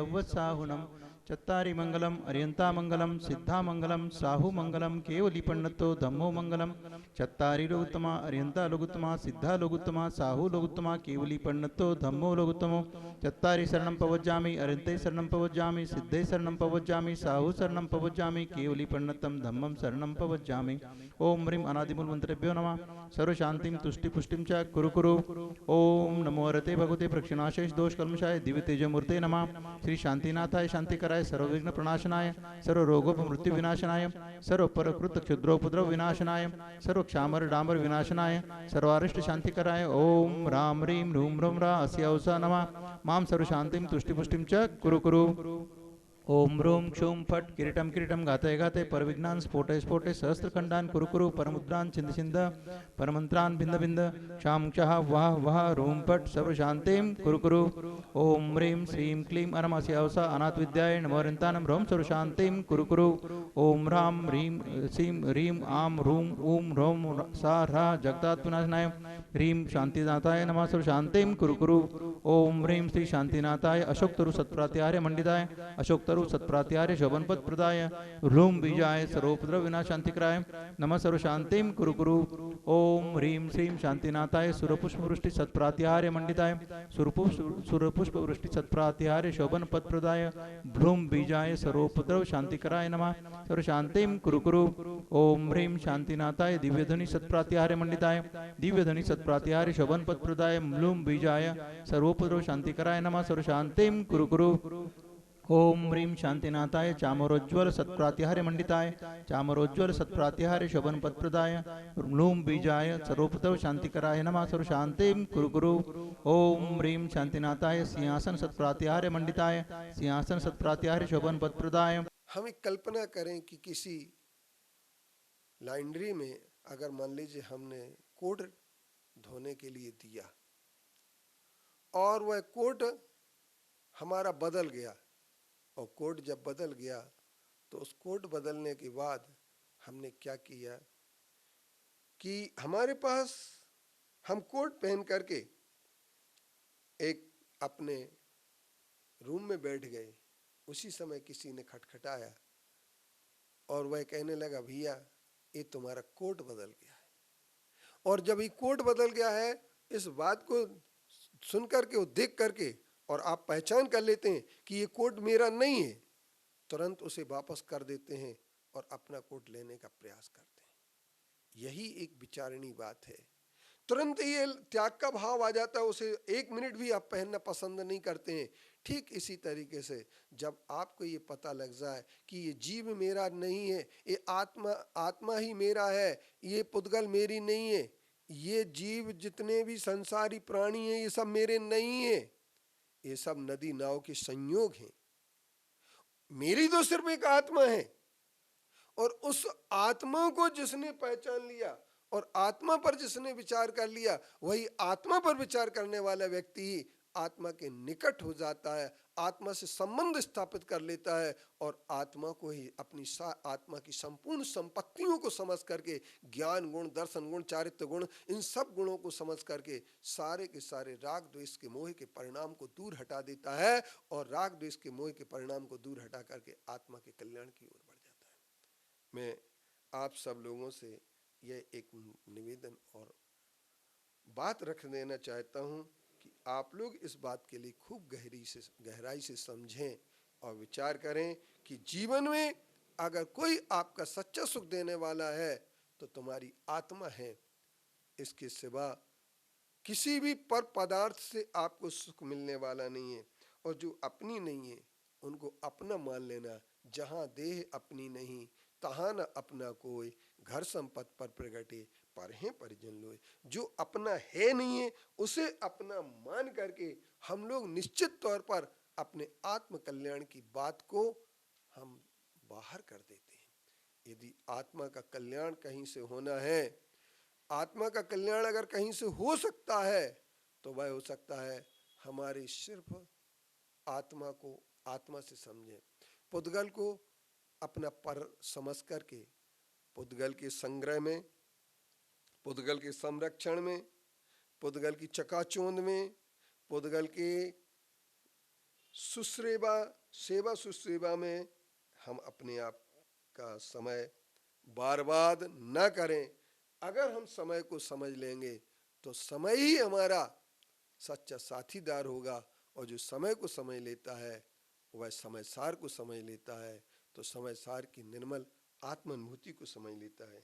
संवत्साहुणं चत्तारि मंगलम अर्यंता मंगलम सिद्धा मंगलम साहु मंगलम केवली पन्नतो धम्मो मंगलम चत्तारि लोगुत्तमा अर्यंता लोगुत्तमा सिद्धा लोगुत्तमा साहु लोगुत्तमा केवली पन्नतो धम्मो लोगुत्तमो चत्तारि शरणं पवज्जामि अर्यन्ते शरणं पवज्जामि सिद्धे शरणं पवज्जामि साहु शरणं पवज्जामि केवली पन्नतं धम्मं शरणं पवज्जामि। ओम ह्रीं अनादिमूलमन्त्रेभ्यो नमः। सर्वशान्तिं तुष्टिपुष्टिं च कुरु कुरु। ओम नमो हरते भगवते प्रक्षिणाशेष दोष कल्मषाय दिव्य तेजमूर्ते नमः। श्री शांतिनाथाय शांतिकराय सर्वविघ्न प्रणाशनाय सर्व रोगोपमृत्यु विनाशनाय सर्व परकृत क्षुद्रोपद्रव विनाशनाय सर्व क्षामर डामर विनाशनाय सर्वारिष्ट शांतिकराय ओम राम ह्रीं रूम रूम रा अस्यावसा नमः। मां सर्वशान्तिं तुष्टिपुष्टिं च कुरु कुरु। ओम रूम क्षुम फट किरीटम किरीटम घाते घाते परविघ्नान स्फोटे स्फोटे सहस्त्रखंडान कुरु कुरु परमुद्रान छिंद छिंद परमंत्रान भिंद भिंद क्षाम क्षः वह वह रूम फट सर्वशांतिं कुरु कुरु। ओम ह्रीं श्रीं क्लीं अरमस्यावसा अनाथ विद्याय नमोरिंतानं रोम सर्वशांतिं कुरु कुरु। ओम राम ह्रीं सीं ह्रीं आम रूम ऊम रोम सा रा जगतात् विनाशनाय ह्रीं शांतिनाथाय नमः सर्वशांतिं कुरु कुरु। ओम ह्रीं श्री शांतिनाथाय अशोकतरु सत्प्रात्यार्य मंडिताय अशोकतरु सत्प्रात्यार्य शोभनपद प्रदाय ह्रूम बीजाय सर्वोपद्रव विनाशांतिकराय नमः सर्वशांतिं कुरु कुरु। ओम ह्रीं श्रीं शांतिनाथाय सुरपुष्प वृष्टि सत्प्रात्यार्य मंडिताय सुरपुष्प वृष्टि सत्प्रात्यार्य शोभनपद प्रदाय ह्रूम बीजाय सर्वोपद्रव शांतिकराय नमः सर्वशांतिं कुरु कुरु। ओम ह्रीं शांतिनाथाय दिव्यध्वनि सत्प्रात्यार्य मंडिताय दिव्यध्वनि सत्प्रात्यार्य शोभनपद प्रदाय ह्रूम बीजाय सर्वोपद्रव शांतिकराय नमः सर्वशांतिं कुरु कुरु। ओम ह्रीं शांतिनाथाय चामरोज्ज्वल सत्प्रातिहार्य मंडिताय चामरोज्ज्वल सत्प्रातिहार्य शोभनपद प्रदाय ह्रूम बीजाय सर्वोपद्रव शांतिकराय नमः सर्वशांतिं कुरु कुरु। ओम ह्रीं शांतिनाथाय सिंहासन सत्प्रातिहार्य मंडिताय सिंहासन सत्प्रातिहार्य शोभनपद प्रदाय। हम एक कल्पना करें कि किसी लॉन्ड्री में अगर मान लीजिए हमने कोट धोने के लिए दिया और वह कोट हमारा बदल गया और कोट जब बदल गया तो उस कोट बदलने के बाद हमने क्या किया कि हमारे पास हम कोट पहन करके एक अपने रूम में बैठ गए। उसी समय किसी ने खटखटाया और वह कहने लगा भैया ये तुम्हारा कोट बदल गया है। और जब ये कोट बदल गया है इस बात को सुन करके और देख करके और आप पहचान कर लेते हैं कि ये कोट मेरा नहीं है, तुरंत उसे वापस कर देते हैं और अपना कोट लेने का प्रयास करते हैं। यही एक विचारणी बात है। तुरंत ये त्याग का भाव आ जाता है, उसे एक मिनट भी आप पहनना पसंद नहीं करते हैं। ठीक इसी तरीके से जब आपको ये पता लग जाए कि ये जीव मेरा नहीं है, ये आत्मा ही मेरा है, ये पुद्गल मेरी नहीं है, ये जीव जितने भी संसारी प्राणी हैं ये सब मेरे नहीं है, ये सब नदी नाव के संयोग हैं, मेरी तो सिर्फ एक आत्मा है। और उस आत्मा को जिसने पहचान लिया और आत्मा पर जिसने विचार कर लिया, वही आत्मा पर विचार करने वाला व्यक्ति ही आत्मा के निकट हो जाता है, आत्मा से संबंध स्थापित कर लेता है और आत्मा को ही अपनी आत्मा की संपूर्ण संपत्तियों को समझ करके, ज्ञान गुण, दर्शन गुण, चारित्र गुण, इन सब गुणों को समझ करके सारे के सारे राग द्वेष के मोह के परिणाम को दूर हटा देता है और राग द्वेष के मोह के परिणाम को दूर हटा करके आत्मा के कल्याण की ओर बढ़ जाता है। मैं आप सब लोगों से यह एक निवेदन और बात रख देना चाहता हूं कि आप लोग इस बात के लिए खूब गहराई से समझें और विचार करें कि जीवन में अगर कोई आपका सच्चा सुख देने वाला है तो तुम्हारी आत्मा है। इसके सिवा किसी भी पर पदार्थ से आपको सुख मिलने वाला नहीं है। और जो अपनी नहीं है उनको अपना मान लेना। जहां देह अपनी नहीं तहां न अपना कोई, घर संपत्ति पर प्रगटे पर हैं परिजन लोए। जो अपना है नहीं है उसे अपना मान करके हम लोग निश्चित तौर पर अपने आत्म कल्याण की बात को हम बाहर कर देते हैं। यदि आत्मा का कल्याण कहीं से होना है, आत्मा का कल्याण अगर कहीं से हो सकता है तो वह हो सकता है हमारे सिर्फ आत्मा को आत्मा से समझें, पुद्गल को अपना पर समझ करके, पुद्गल के संग्रह में, पुद्गल के संरक्षण में, पुद्गल की चकाचौंध में, पुद्गल के सुश्रेवा सेवा सुश्रेवा में हम अपने आप का समय बर्बाद न करें। अगर हम समय को समझ लेंगे तो समय ही हमारा सच्चा साथीदार होगा, और जो समय को समझ लेता है वह समय सार को समझ लेता है, तो समय सार की निर्मल आत्मानुभूति को समझ लेता है।